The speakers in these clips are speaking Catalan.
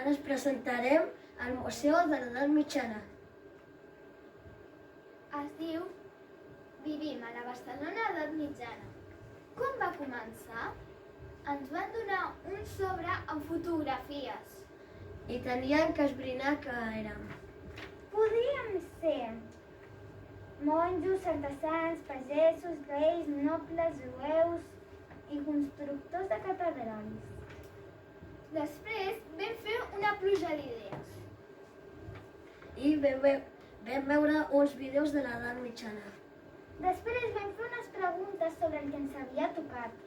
Ara us presentarem el Museu de l'Edat Mitjana. Es diu Vivim a la Barcelona Edat Mitjana. Com va començar? Ens van donar un sobre amb fotografies. I tenien que esbrinar què érem. Podríem ser monjos, artesans, pagesos, reis, nobles, jueus i constructors de catedrals. Després vam fer una pluja d'idees. I vam veure uns vídeos de l'Edat Mitjana. Després vam fer unes preguntes sobre el que ens havia tocat.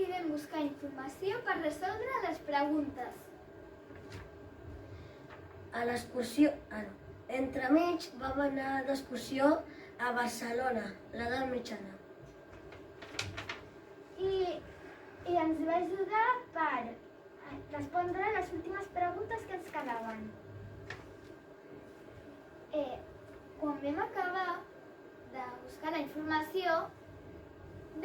I vam buscar informació per resoldre les preguntes. A l'excursió, entremig vam anar d'excursió a Barcelona, l'Edat Mitjana. I ens va ajudar per respondre les últimes preguntes que ens quedaven. Quan vam acabar de buscar la informació,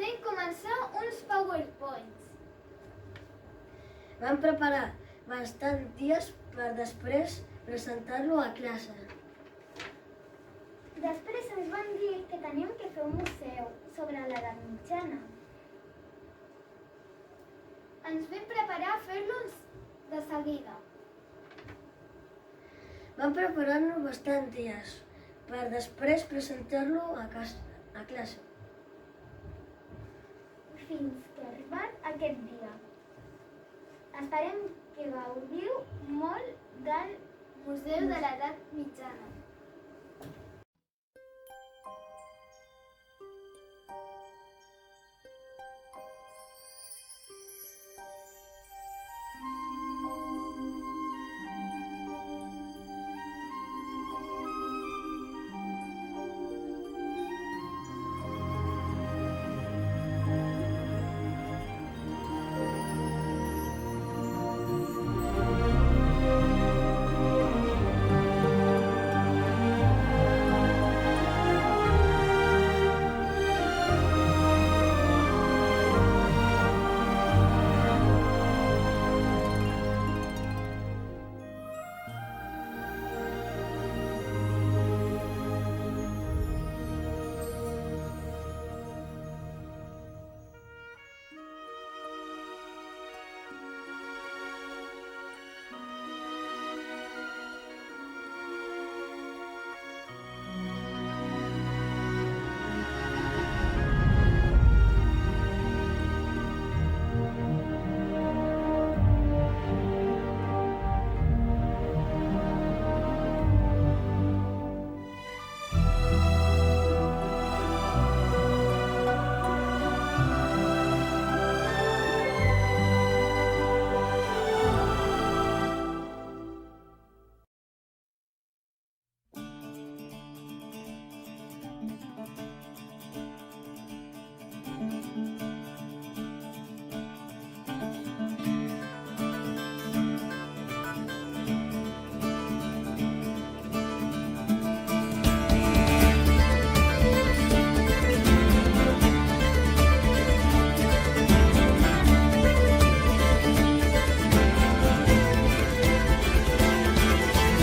vam començar uns PowerPoints. Vam preparar bastant dies per després presentar-lo a classe. Després ens van dir que teníem que fer un museu sobre l'Edat Mitjana. Ens vam preparar a fer-los de seguida. Vam preparar-lo bastant dies per després presentar-lo a classe. Fins que ha arribat aquest dia. Esperem que gaudiu molt del Museu de l'Edat Mitjana.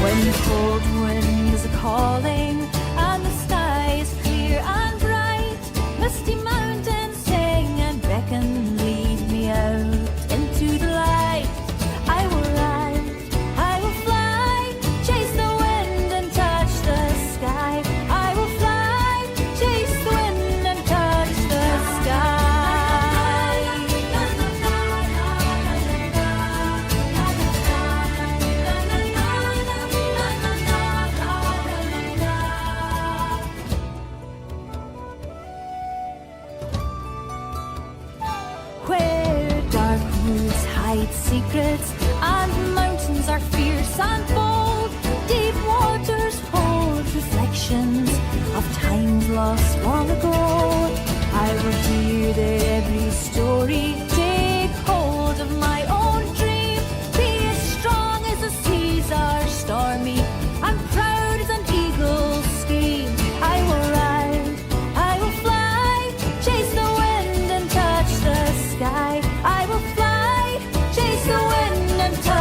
When the cold wind is calling and the sky is clear and bright, misty mountains sing and beckon, lead me out into the light. I will ride, I will fly, chase the wind and touch the sky. I will fly, chase the wind and touch the sky. Where dark woods hide secrets and mountains are fierce and bold, deep waters hold reflections of times lost long ago. I will hear every story, take hold of my own dream, be as strong as the seas are stormy and proud as an eagle's scream. I will ride, I will fly, chase the wind and touch the sky. I will fly, chase the wind and touch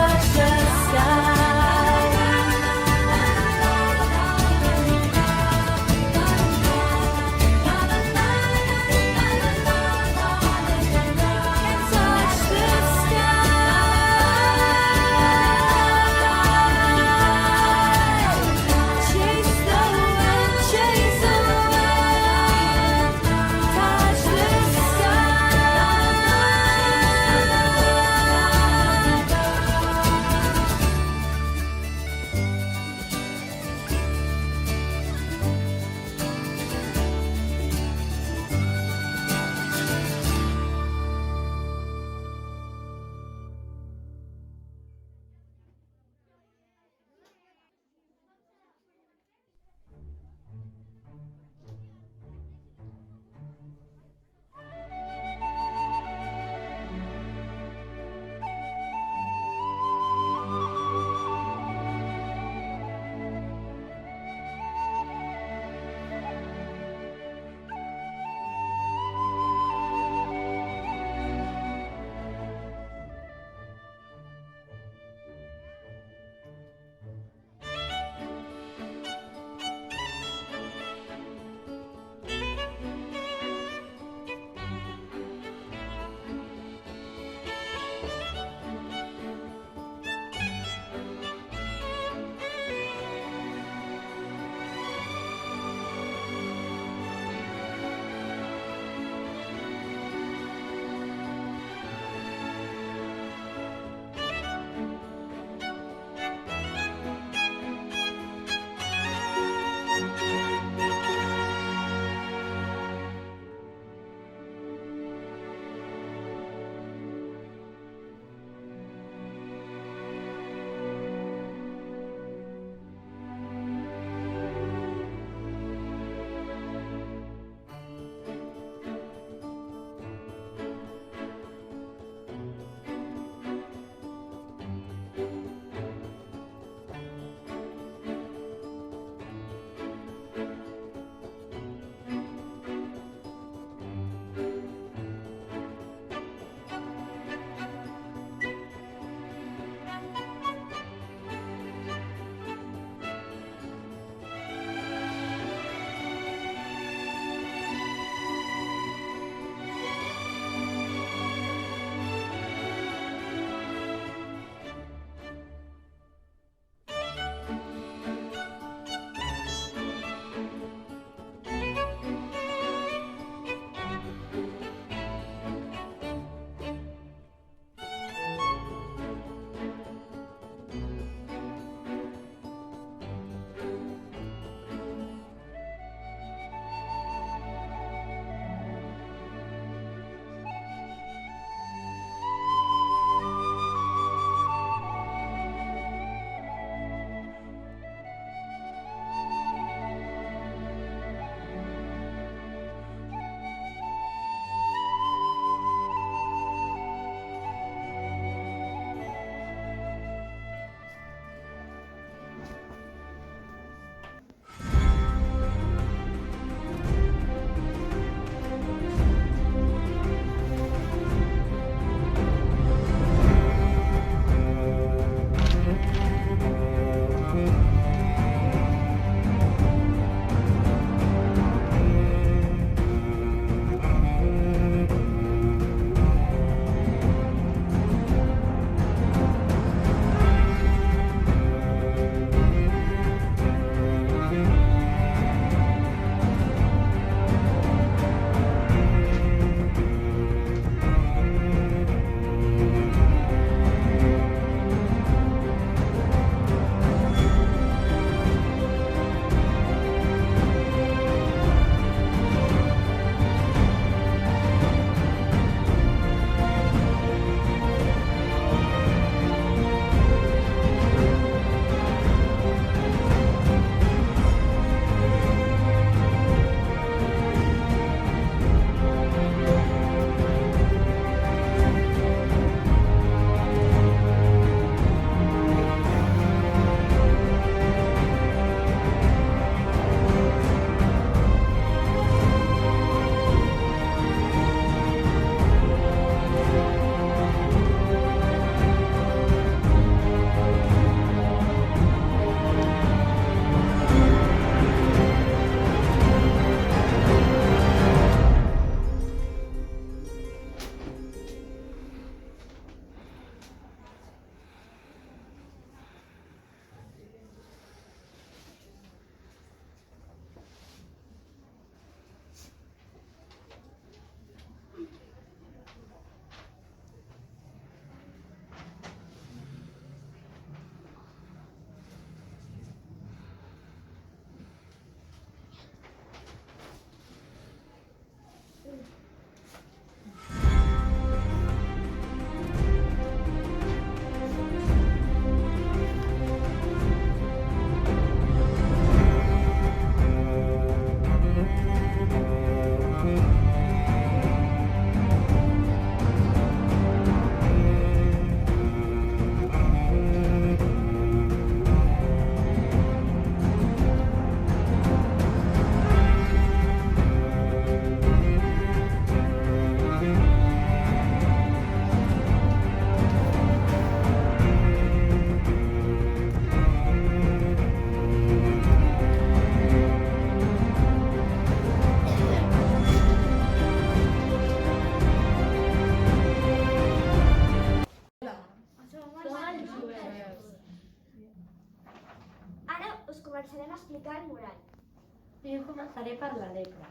Primer començaré per la lepra.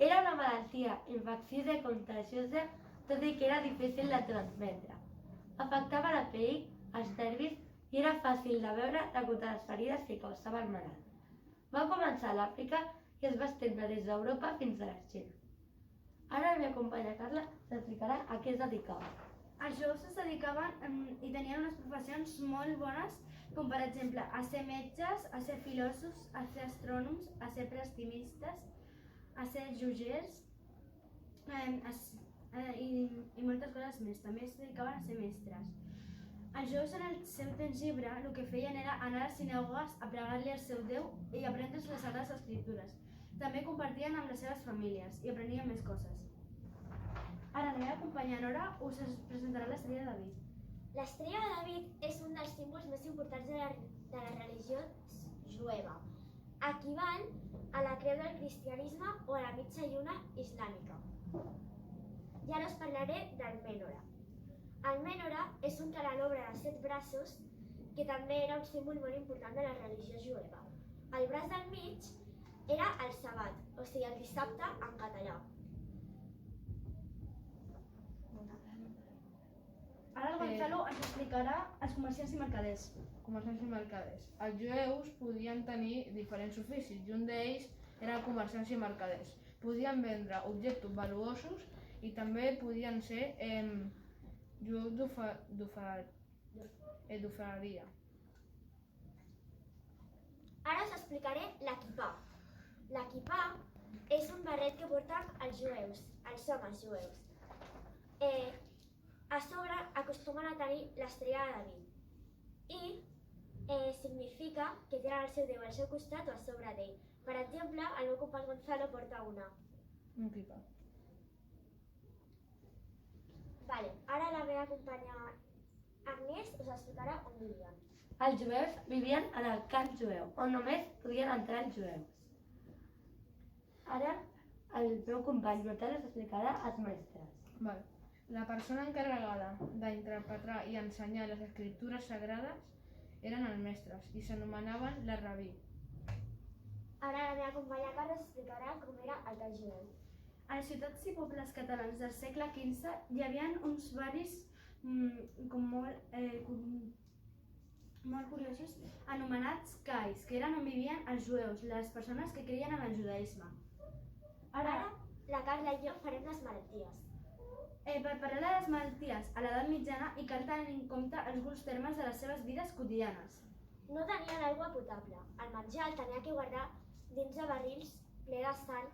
Era una malaltia infecciosa i contagiosa, tot i que era difícil de transmetre. Afectava la pell, els nervis i era fàcil de veure degut a les ferides que causava el malalt. Va començar a l'Àfrica i es va estendre des d'Europa fins a la Xina. Ara la meva companya Carla s'explicarà a què es dedicava. Els jueus es dedicaven i tenien unes professions molt bones, com per exemple a ser metges, a ser filòsofs, a ser astrònoms, a ser prestimistes, a ser jutgers i moltes coses més. També es dedicaven a ser mestres. Els jueus en el seu temps lliure el que feien era anar a les sinagogues a pregar-li al seu Déu i aprendre's les Sagrades Escriptures. També compartien amb les seves famílies i aprenien més coses. Ara la meva companya Nora us presentarà l'estrella de David. L'estrella de David és un dels símbols més importants de la religió jueva. Equival a la creu del cristianisme o a la mitja lluna islàmica. I ara us parlaré del Mènora. El Mènora és un carelobre de 7 braços que també era un símbol molt important de la religió jueva. El braç del mig era el sabat, o sigui el dissabte en català. Ara el Gonzalo ens explicarà els comerciants i mercaders. Comerciants i mercaders. Els jueus podien tenir diferents oficis i un d'ells era comerciants i mercaders. Podien vendre objectes valuosos i també podien ser jueus d'ofereria. Ara us explicaré l'equipà. L'equipà és un barret que porten els jueus, els homes jueus. A sobre acostumen a tenir l'estrella de David i significa que tenen el seu Déu al seu costat o a sobre d'ell. Per exemple, el meu company Gonzalo porta una. Un equipà. Ara la meva companya Agnès us explicarà on vivien. Els jueus vivien en el camp jueu, on només podien entrar els jueus. Ara el meu company Natalia us explicarà els mestres. La persona encarregada d'interpretar i ensenyar les escriptures sagrades eren els mestres i s'anomenaven la rabí. Ara la meva companya Carla us explicarà com era el camp jueu. A les ciutats i pobles catalans del segle XV hi havia uns barris molt curiosos anomenats cais, que eren on vivien els jueus, les persones que creien en el judaïsme. Ara la Carla i jo farem les malalties. Per parlar de les malalties a l'edat mitjana hi cal tenir en compte alguns termes de les seves vides quotidianes. No tenien aigua potable. El menjar el tenia que guardar dins de barrils ple de sal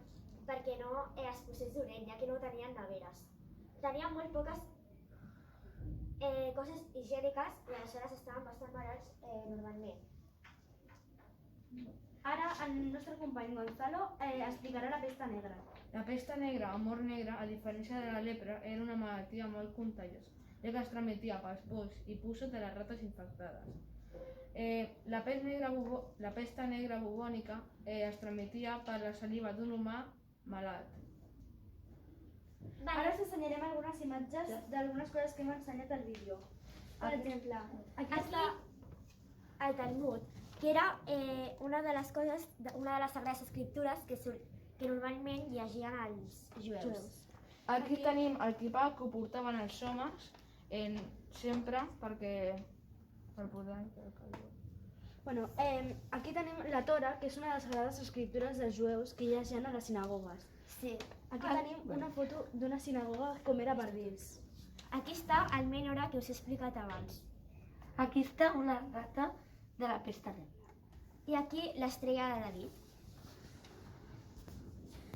perquè no es posés d'orell, ja que no tenien neveres. Tenien molt poques coses higièniques i aleshores estaven bastant malalts normalment. Ara el nostre company Gonzalo explicarà la pesta negra. La pesta negra o mort negra, a diferència de la lepra, era una malaltia molt contagiosa, ja que es transmetia pels polls i puces de les rates infectades. La pesta negra bubònica es transmetia per la saliva d'un humà malalt. Ara us ensenyarem algunes imatges d'algunes coses que hem ensenyat al vídeo. Per exemple, aquí està el Talmud, que era una de les Sagrades Escriptures que normalment llegien els jueus. Aquí tenim el equipà que ho portaven els homes sempre per poder... Aquí tenim la Tora, que és una de les Sagrades Escriptures dels jueus que llegien a les sinagogues. Sí. Aquí tenim una foto d'una sinagoga com era per dins. Aquí està el Mènora que us he explicat abans. Aquí està una rata de la pesta negra. I aquí l'estrella de David.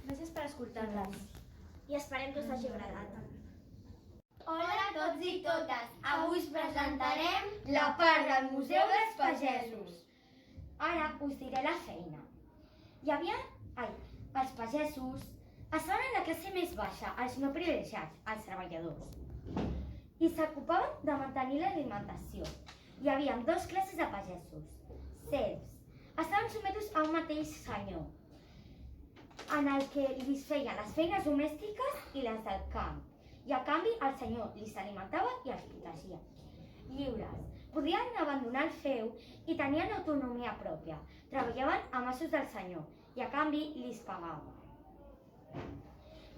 Gràcies per escoltar-nos. I esperem que us hagi agradat. Hola a tots i totes! Avui us presentarem la part del Museu dels Pagesos. Ara us diré la feina. Els pagesos estaven en la classe més baixa, els no privilegiats, els treballadors. I s'ocupaven de mantenir l'alimentació. Hi havia 2 classes de pagesos. Serfs. Estaven sotmesos a un mateix senyor, en el que li feien les feines domèstiques i les del camp. I a canvi el senyor els alimentava i els protegia. Lliures. Podien abandonar el feu i tenien autonomia pròpia. Treballaven a masos del senyor i a canvi li pagava.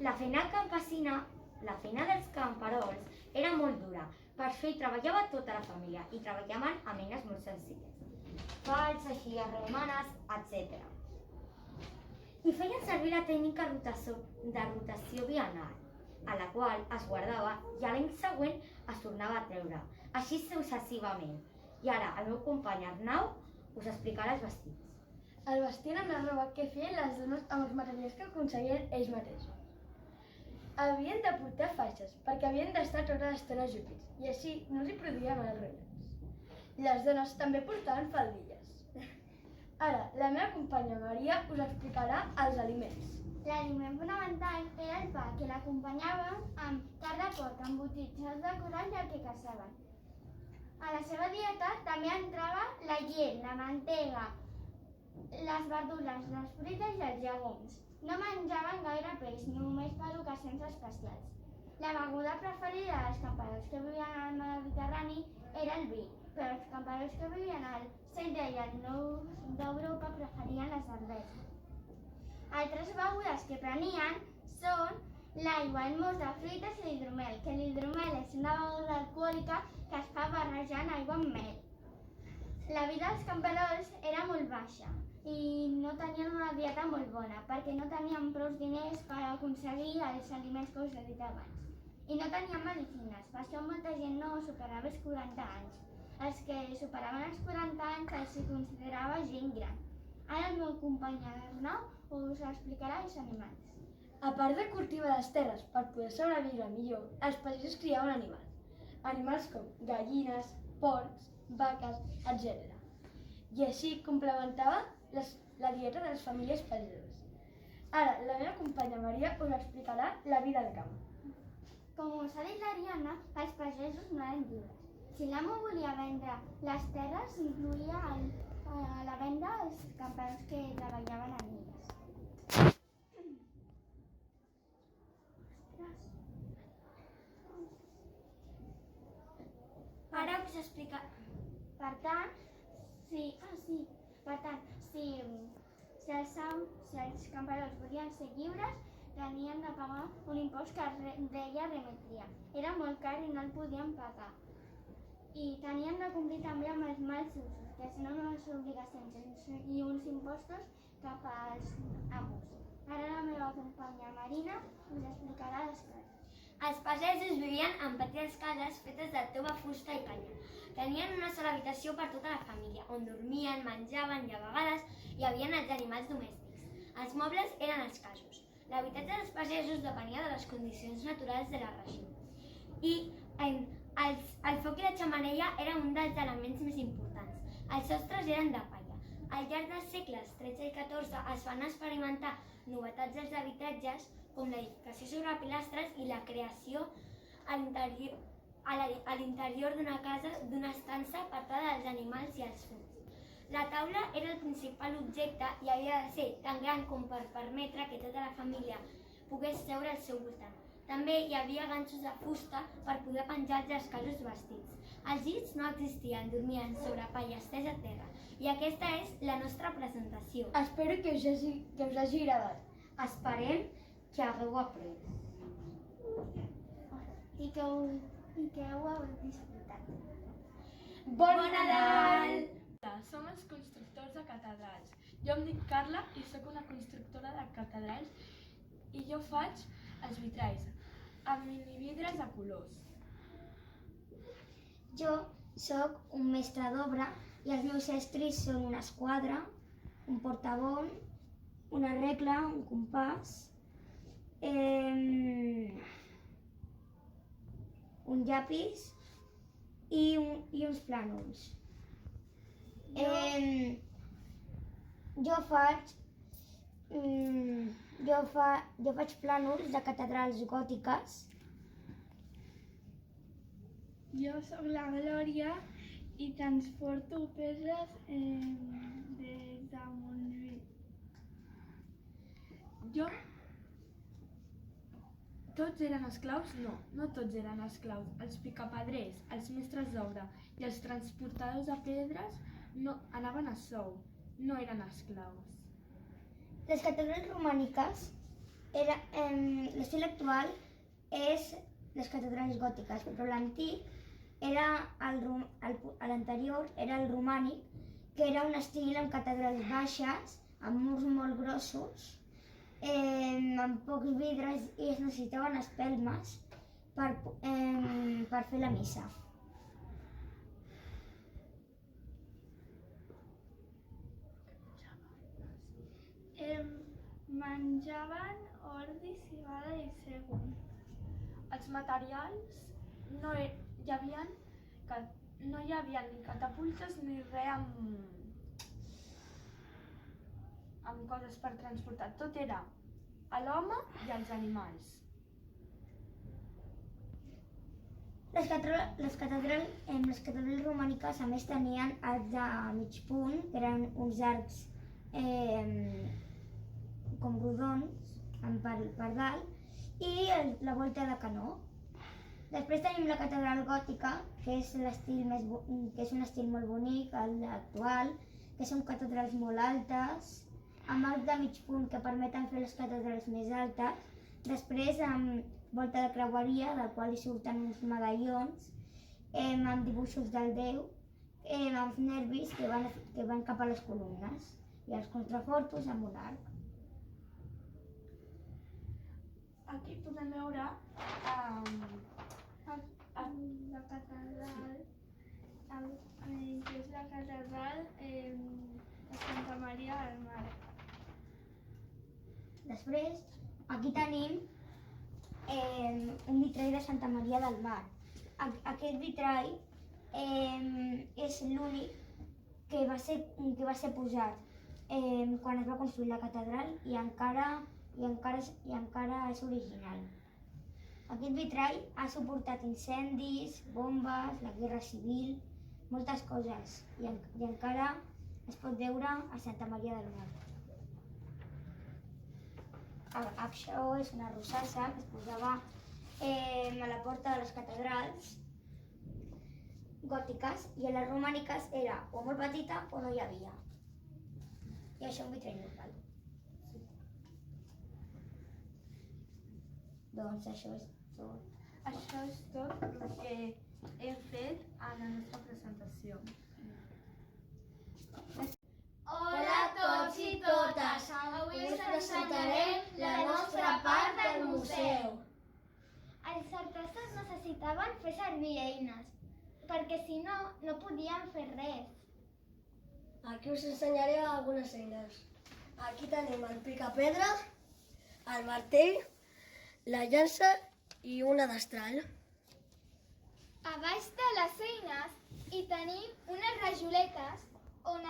La feina campesina, la feina dels camperols, era molt dura. Per això hi treballava tota la família i treballaven amb eines molt senzilles. Pals, aixilles romanes, etc. I feien servir la tècnica de rotació bienal, a la qual es guardava i l'any següent es tornava a treure, així successivament. I ara el meu company Arnau us explicarà els vestits. El vestien amb la roba que feien les dones amb els materials que aconseguien ells mateixos. Havien de portar faixes perquè havien d'estar tota l'estona ajupits i així no els hi produïa males ronyes. Les dones també portaven faldilles. Ara, la meva companya Maria us explicarà els aliments. L'aliment fonamental era el pa, que l'acompanyava amb carn de porc, embotits, ous de corall i el que caçaven. A la seva dieta també entrava la llet, la mantega, les verdures, les fruites i els llegums. No menjaven gaire peix, només per ocasions especials. La beguda preferida dels camperols que vivien al Mediterrani era el vi, però els camperols que vivien al centre i al nord d'Europa preferien la cervesa. Altres begudes que prenien són l'aigua, el mos de fruites i l'hidromel, que l'hidromel és una beguda alcohòlica que es fa barrejant aigua amb mel. La vida dels camperols era molt baixa i no tenien una dieta molt bona perquè no tenien prou diners per aconseguir els aliments que us he dit abans. I no tenien medicines, per això molta gent no superava els 40 anys. Els que superaven els 40 anys els considerava gent gran. Ara el meu company Arnau us explicarà els animals. A part de cultivar les terres per poder sobreviure millor, els pagesos criaven animals. Animals com gallines, porcs, vaques, etc. I així complementava la dieta de les famílies pageses. Ara, la meva companya Maria us explicarà la vida al camp. Com us ha dit l'Ariadna, els pagesos no eren lliures. Si l'amo volia vendre les terres, incloïa a la venda els camperols que treballaven en elles. Ara us explica... Per tant, si els camperols volien ser lliures, tenien de pagar un impost que es deia remetria. Era molt car i no el podien pagar. I tenien de complir també amb els mals usos, que si no unes obligacions i uns impostos cap als amos. Ara la meva companya Marina us explicarà les cases. Els pagesos vivien en petites cases fetes de tova, fusta i canya. Tenien una sola habitació per tota la família, on dormien, menjaven i a vegades hi havia els animals domèstics. Els mobles eren escassos. L'habitatge dels pagesos depenia de les condicions naturals de la regió. I el foc i la xemeneia eren un dels elements més importants. Els sostres eren de palla. Al llarg dels segles XIII i XIV es van experimentar novetats als habitatges com l'edificació sobre pilastres i la creació a l'interior d'una casa, d'una estança apartada dels animals i els fums. La taula era el principal objecte i havia de ser tan gran com per permetre que tota la família pogués seure al seu voltant. També hi havia ganxos de fusta per poder penjar els escassos vestits. Els llits no existien, dormien sobre palla estesa a terra. I aquesta és la nostra presentació. Espero que us hagi agradat. Esperem que hagueu après. I que ho heu disfrutat. Bon Nadal! Som els constructors de catedrals. Jo em dic Carla i sóc una constructora de catedrals i jo faig els vitralls amb minividres de colors. Jo sóc un mestre d'obra i els meus estris són una esquadra, un portabon, una regla, un compàs, un llapis i uns plànols. Jo faig plànols de catedrals gòtiques. Jo sóc la Glòria i transporto pedres des de Montjuïc. Tots eren esclaus? No, no tots eren esclaus. Els picapedrers, els mestres d'obra i els transportadors de pedres no anaven a sou, no eren esclaus. Les catedrals romàniques, l'estil actual és les catedrals gòtiques, però l'antic l'anterior era el romànic, que era un estil amb catedrals baixes, amb murs molt grossos, amb pocs vidres i es necessitaven espelmes per fer la missa. Menjaven ordi, civada i sègol. Els materials no hi havia ni catapultes ni res amb coses per transportar. Tot era a l'home i als animals. Les catedrals romàniques a més tenien arcs de mig punt, que eren uns arcs com rodons per dalt, i la volta de canó. Després tenim la catedral gòtica, que és un estil molt bonic, l'actual, que són catedrals molt altes, amb arc de mig punt que permeten fer les catedrals més altes. Després amb volta de creueria, del qual hi surten uns medallons, amb dibuixos del déu, amb els nervis que van cap a les columnes, i els contrafortos amb un arc. Aquí podem veure la catedral, que és la catedral de Santa Maria del Mar. Després, aquí tenim un vitrall de Santa Maria del Mar. Aquest vitrall és l'únic que va ser posat quan es va construir la catedral i encara és original. Aquest vitrall ha suportat incendis, bombes, la guerra civil, moltes coses, i encara es pot veure a Santa Maria del Mar. Això és una rosassa que es posava a la porta de les catedrals gòtiques, i a les romàniques era o molt petita o no hi havia. I això és un vitrall normal. Doncs això és tot. Això és tot el que hem fet a la nostra presentació. Hola a tots i totes! Avui us presentarem la nostra part del museu. Els artesans necessitaven fer servir eines, perquè si no, no podien fer res. Aquí us ensenyaré algunes eines. Aquí tenim el picapedra, el martell, la llança i una destral. A baix de les eines hi tenim unes rajoletes on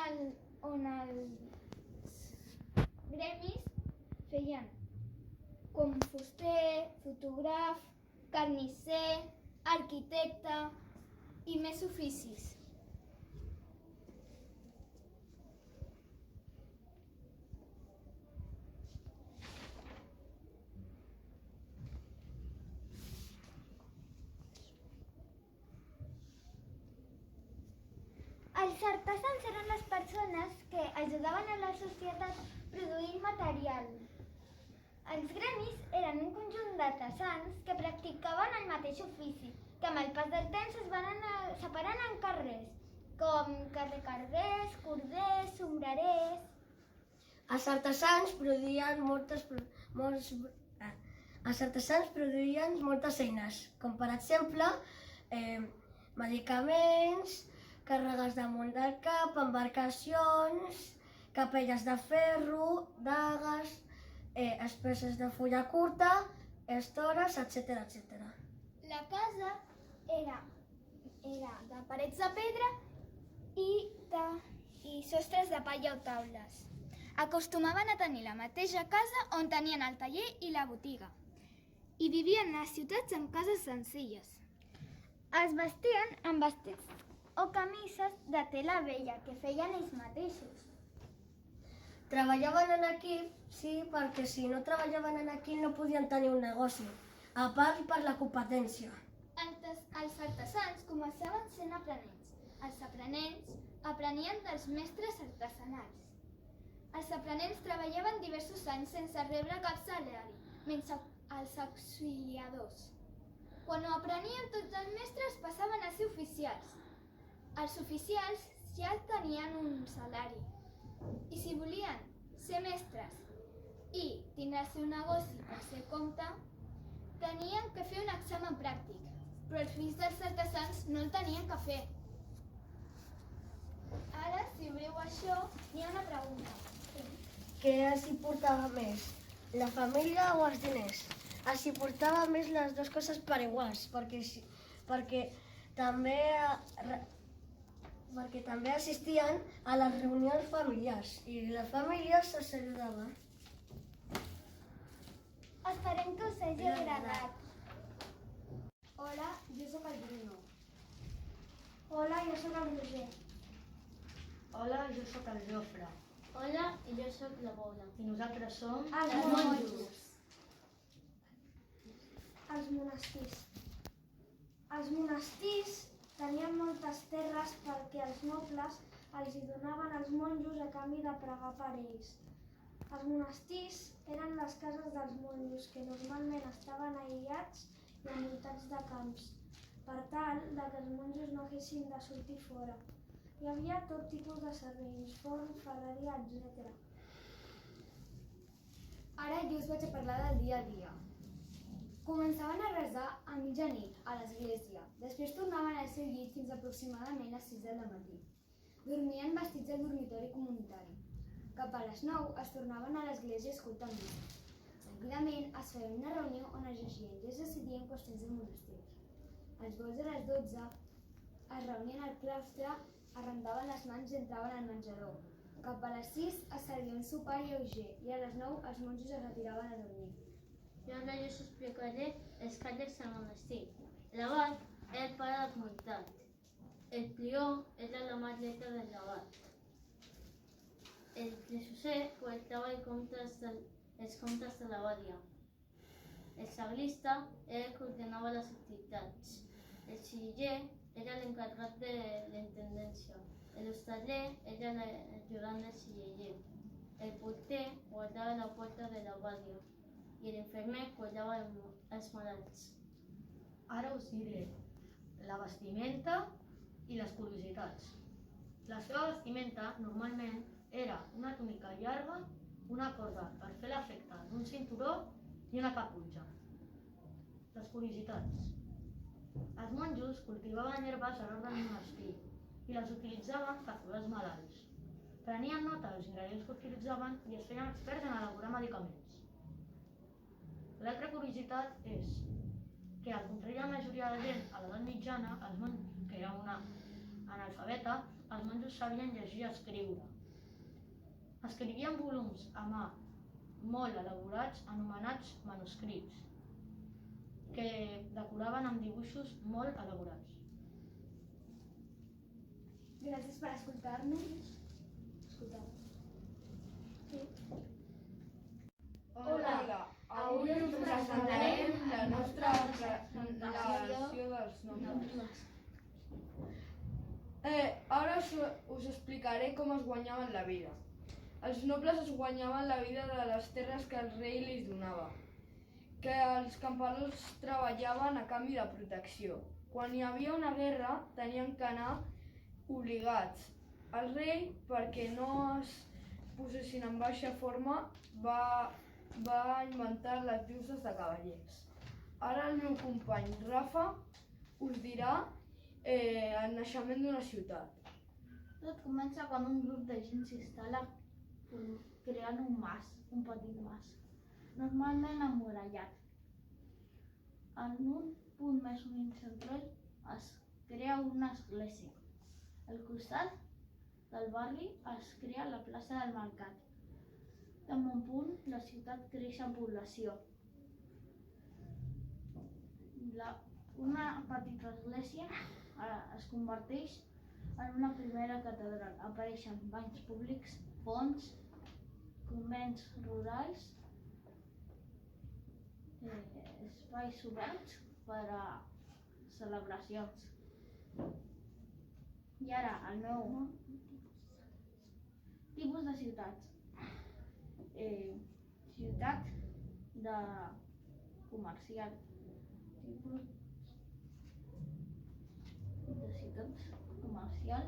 els gremis feien com fuster, fotògraf, carnisser, arquitecte i més oficis. Els artesans eren les persones que ajudaven a la societat produint material. Els gremis eren un conjunt d'artesans que practicaven el mateix ofici, que amb el pas del temps es van anar separant en carrers, com carrecarders, corders, sombrerers. Els artesans produïen moltes eines, com per exemple medicaments, càrregues damunt del cap, embarcacions, capelles de ferro, dagues, espècies de fulla curta, estores, etc. La casa era de parets de pedra i sostres de palla o taules. Acostumaven a tenir la mateixa casa on tenien el taller i la botiga. I vivien a les ciutats en cases senzilles. Es vestien amb vestits o camises de tela vella que feien ells mateixos. Treballaven en equip, sí, perquè si no treballaven en equip no podien tenir un negoci, a part per la competència. Els artesans començaven sent aprenents. Els aprenents aprenien dels mestres artesanals. Els aprenents treballaven diversos anys sense rebre cap salari, menys els auxiliadors. Quan ho aprenien tots els mestres passaven a ser oficials. Els oficials ja tenien un salari. I si volien ser mestres i tindre el seu negoci per ser compte, tenien que fer un examen pràctic, però els fills dels artesans no el tenien que fer. Ara, si obriu això, hi ha una pregunta. Què els hi portava més, la família o els diners? Els hi portava més les dues coses per iguals, perquè també assistien a les reunions familiars i les famílies se saludaven. Esperem que us hagi agradat. Hola, jo sóc el Bruno. Hola, jo sóc el Roger. Hola, jo sóc el Jofre. Hola, i jo sóc la Paula. I nosaltres som... Els monjos. Els monestirs. Els monestirs tenien moltes terres perquè els nobles els hi donaven als monjos a canvi de pregar per ells. Els monestirs eren les cases dels monjos, que normalment estaven aïllats i envoltats de camps, per tal que els monjos no haguessin de sortir fora. Hi havia tot tipus de serveis, forn, ferreria, etc. Ara jo us vaig a parlar del dia a dia. Començaven a resar a mitjanit a l'església. Després tornaven al seu llit fins aproximadament les 6 del matí. Dormien vestits al dormitori comunitari. Cap a les 9 es tornaven a l'església escoltant missa. Seguidament es feia una reunió on es llegien i es decidien qüestions del monestir. Als volts de les 12 es reunien al claustre, es rendaven les mans i entraven al menjador. Cap a les 6 es servia un sopar lleuger i a les 9 els monjos es retiraven a dormir. I ara jo us explicaré els càrrecs al monestir. L'abat era el pare de la comunitat. El prior era la mà dreta del l'abat. El tresorer col·lectava els comptes de l'abadia. El sagrista era el que ordenava les activitats. El xiriller era l'encarregat de l'intendència. L'hostaler era l'ajudant del xiriller. El porter guardava la porta de l'abadia i l'infermer cuidava els malalts. Ara us diré la vestimenta i les curiositats. La seva vestimenta normalment era una túnica llarga, una corda per fer l'efecte d'un cinturó i una caputxa. Les curiositats. Els monjos cultivaven herbes a l'hort del monestir i les utilitzaven per curar els malalts. Prenien nota dels ingredients que utilitzaven i es feien experts en elaborar medicaments. L'altra curiositat és que, al contrari de la majoria de gent a l'edat mitjana, que era una analfabeta, els monjos sabien llegir i escriure. Escrivien volums a mà molt elaborats anomenats manuscrits, que decoraven amb dibuixos molt elaborats. Gràcies per escoltar-nos. Hola, avui us presentarem la nostra presentació dels nobles. Ara us explicaré com es guanyaven la vida. Els nobles es guanyaven la vida de les terres que el rei li donava, que els camperols treballaven a canvi de protecció. Quan hi havia una guerra tenien que anar obligats. El rei, perquè no es posessin en baixa forma, va inventar les lluces de cavallers. Ara el meu company Rafa us dirà el naixement d'una ciutat. Tot comença quan un grup de gent s'instal·la creant un petit mas, normalment emmurallat. En un punt més o menys central es crea una església. Al costat del barri es crea la plaça del mercat. En un punt la ciutat creix en població. Una petita església es converteix en una primera catedral. Apareixen banys públics, ponts, convents rurals, espais oberts per a celebracions. I ara el nou tipus de ciutats. ciutat de comercial. Tipus de ciutat comercial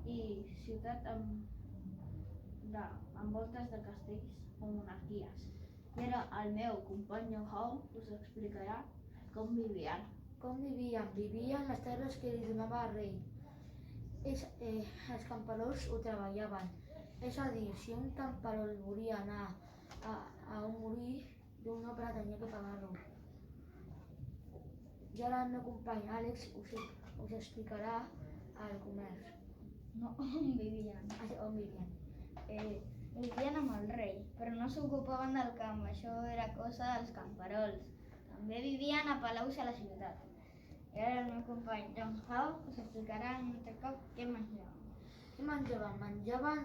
i ciutat amb voltes de castells o monarquies. I ara el meu company Hau us explicarà com vivien. Com vivien? Vivien les terres que li donava el rei. Els camperols ho treballaven. És a dir, si un camperol volia anar a un molí, d'un noble tenia que pagar-lo. I ara el meu company Àlex us explicarà el comerç. No, on vivien? On vivien. Vivien amb el rei, però no s'ocupaven del camp, això era cosa dels camperols. També vivien a palaus a la ciutat. I ara el meu company John Howe us explicarà un altre cop què menjaven. Què menjaven?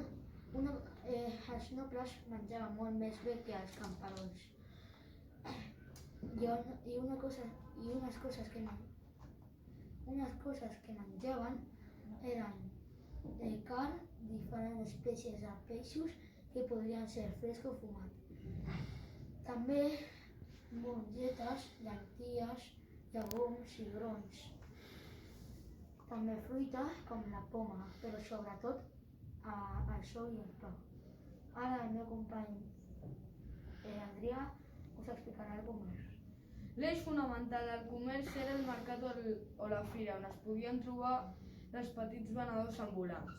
Els nobles menjaven molt més bé que els camperols. I unes coses que menjaven eren carn, diferents espècies de peixos que podrien ser fresc o fumat. També mongetes, llenties, llegums i grons. També fruita com la poma, però sobretot el sol i el pa. Ara el meu company Adrià us explicarà el comerç. L'eix fonamental del comerç era el mercat o la fira, on es podien trobar els petits venedors ambulants.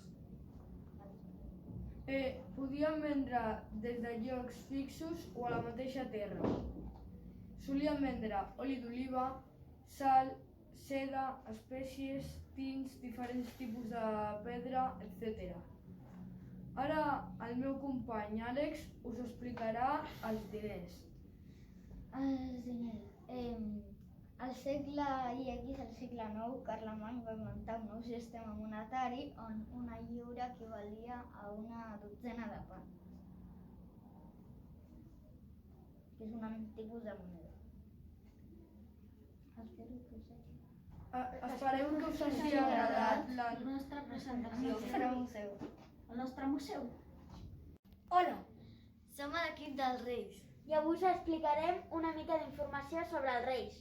Podien vendre des de llocs fixos o a la mateixa terra. Solien vendre oli d'oliva, sal, seda, espècies, tints, diferents tipus de pedra, etc. Ara el meu company Àlex us explicarà els diners. Els diners. Al segle IX, al segle IX, Carlemany va inventar un nou sistema monetari on una lliura equivalia a una dotzena de pans, que és un tipus de moneda. Esperem que us hagi agradat la nostra presentació. El nostre museu. Hola, som a l'equip dels Reis i avui us explicarem una mica d'informació sobre els Reis.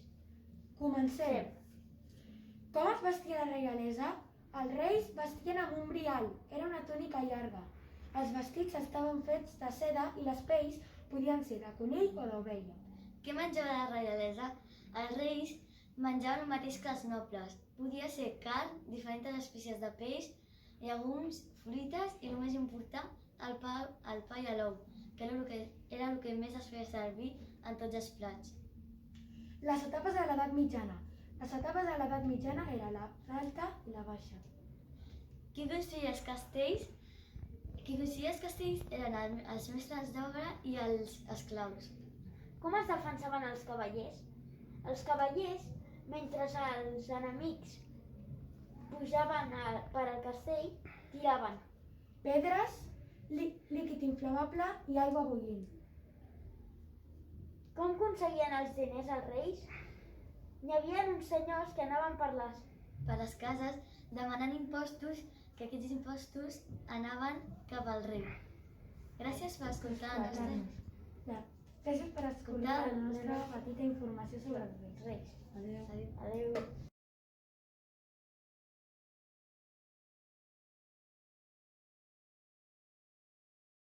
Comencem. Com es vestia la reialesa? Els reis vestien amb un brial, era una túnica llarga. Els vestits estaven fets de seda i les pells podien ser de conill o d'ovella. Què menjava la reialesa? Els Reis menjaven el mateix que els nobles. Podia ser carn, diferents espècies de peix, llegums, fruites i, el més important, el pa i l'ou, que era el que més es feia servir en tots els plats. Les etapes de l'edat mitjana. Les etapes de l'edat mitjana eren l'alta i la baixa. Qui construïa els castells? Qui construïa els castells eren els mestres d'obra i els esclaus. Com es defensaven els cavallers? Els cavallers, mentre els enemics pujaven per al castell, tiraven pedres, líquid inflamable i aigua bullint. Com aconseguien els diners els reis? N'hi havia uns senyors que anaven per les cases demanant impostos, que aquests impostos anaven cap al rei. Gràcies per escoltar la nostra... Gràcies per escoltar la nostra petita informació sobre els reis. Adéu. Adéu.